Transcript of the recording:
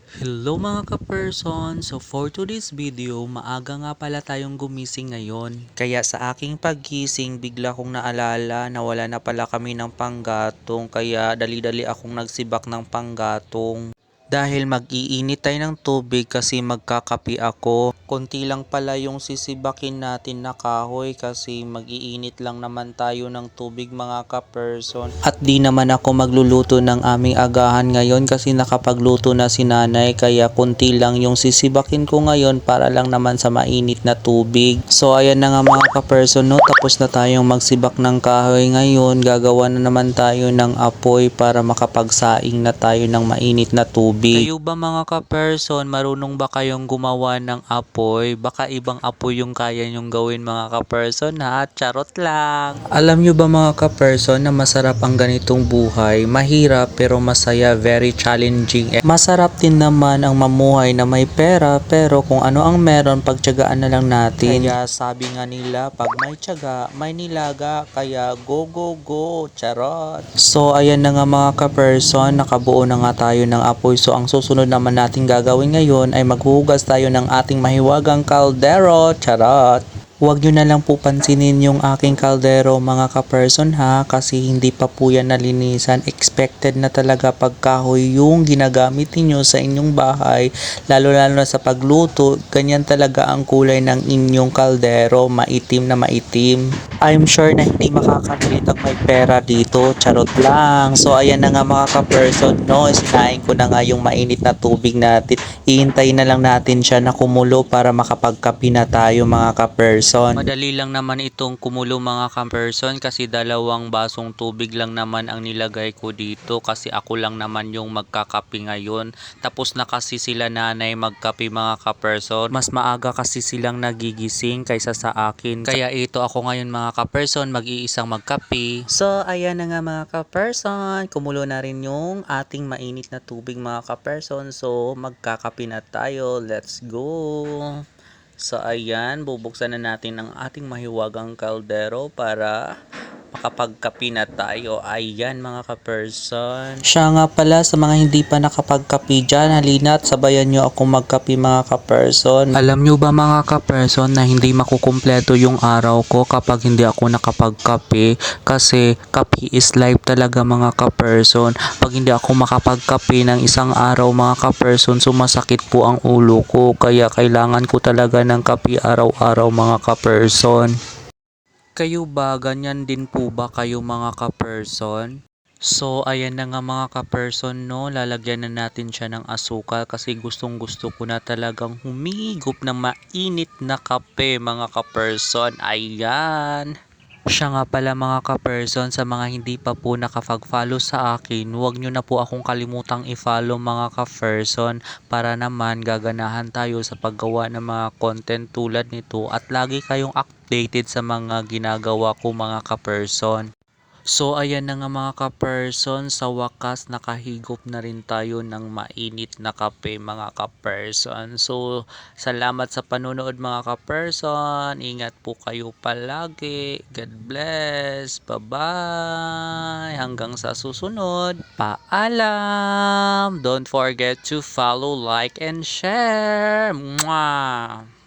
Hello mga ka-person! So for today's video, maaga nga pala tayong gumising ngayon. Kaya sa aking paggising, bigla kong naalala na wala na pala kami ng panggatong. Kaya dali-dali akong nagsibak ng panggatong. Dahil mag-iinit tayo ng tubig kasi magkakapi ako. Konti lang pala yung sisibakin natin na kahoy kasi mag-iinit lang naman tayo ng tubig mga ka-person. At di naman ako magluluto ng aming agahan ngayon kasi nakapagluto na si nanay, kaya konti lang yung sisibakin ko ngayon para lang naman sa mainit na tubig. So ayan na nga mga ka-person, no, tapos na tayong magsibak ng kahoy ngayon. Gagawa na naman tayo ng apoy para makapagsaing na tayo ng mainit na tubig. Kayo ba mga ka-person, marunong ba kayong gumawa ng apoy? Baka ibang apoy yung kaya nyong gawin mga ka-person ha? Charot lang! Alam nyo ba mga ka-person na masarap ang ganitong buhay? Mahirap pero masaya, very challenging. Masarap din naman ang mamuhay na may pera, pero kung ano ang meron, pagtiyagaan na lang natin. Kaya sabi nga nila, pag may tiyaga, may nilaga. Kaya go go go! Charot! So ayan na nga mga ka-person, nakabuo na nga tayo ng apoy. So ang susunod naman natin gagawin ngayon ay maghuhugas tayo ng ating mahiwagang kaldero. Charot! Huwag nyo na lang po pansinin yung aking kaldero mga ka-person ha, kasi hindi pa po yan nalinisan. Expected na talaga pagkahoy yung ginagamit niyo sa inyong bahay, lalo na sa pagluto. Ganyan talaga ang kulay ng inyong kaldero, maitim na maitim. I'm sure na hindi makakapilit ang may pera dito. Charot lang. So ayan na nga mga ka-person, no, sinain ko na nga yung mainit na tubig natin. Ihintayin na lang natin siya na kumulo para makapagkapi na tayo mga ka-person. Madali lang naman itong kumulo mga ka-person kasi 2 basong tubig lang naman ang nilagay ko dito kasi ako lang naman yung magkakapi ngayon. Tapos na kasi sila nanay magkapi mga ka-person. Mas maaga kasi silang nagigising kaysa sa akin. Kaya ito ako ngayon mga ka-person, mag-iisang magkapi. So ayan na nga mga ka-person, kumulo na rin yung ating mainit na tubig mga ka-person. So magkakapi na tayo. Let's go! So ayan, bubuksan na natin ang ating mahiwagang kaldero para makapagkapi na tayo. Ayan mga ka-person. Siya nga pala, sa mga hindi pa nakapagkapi dyan, halina at sabayan nyo ako magkapi mga ka-person. Alam nyo ba mga ka-person na hindi makukumpleto yung araw ko kapag hindi ako nakapagkapi, kasi kapi is life talaga mga ka-person. Pag hindi ako makapagkapi ng isang araw mga ka-person, sumasakit po ang ulo ko, kaya kailangan ko talaga ng kapi araw-araw mga ka-person. Kayo ba, ganyan din po ba kayo mga ka-person? So ayan na nga mga ka-person, no, lalagyan na natin siya ng asukal kasi gustong gusto ko na talagang humigop ng mainit na kape mga ka-person. Ayan! Siya nga pala mga ka-person, sa mga hindi pa po nakapag-follow sa akin, huwag nyo na po akong kalimutang i-follow mga ka-person para naman gaganahan tayo sa paggawa ng mga content tulad nito at lagi kayong updated sa mga ginagawa ko mga ka-person. So ayan na nga mga ka-person, sa wakas nakahigop na rin tayo ng mainit na kape mga ka-person. So salamat sa panonood mga ka-person, ingat po kayo palagi, God bless, bye bye, hanggang sa susunod, paalam, don't forget to follow, like and share. Mwah!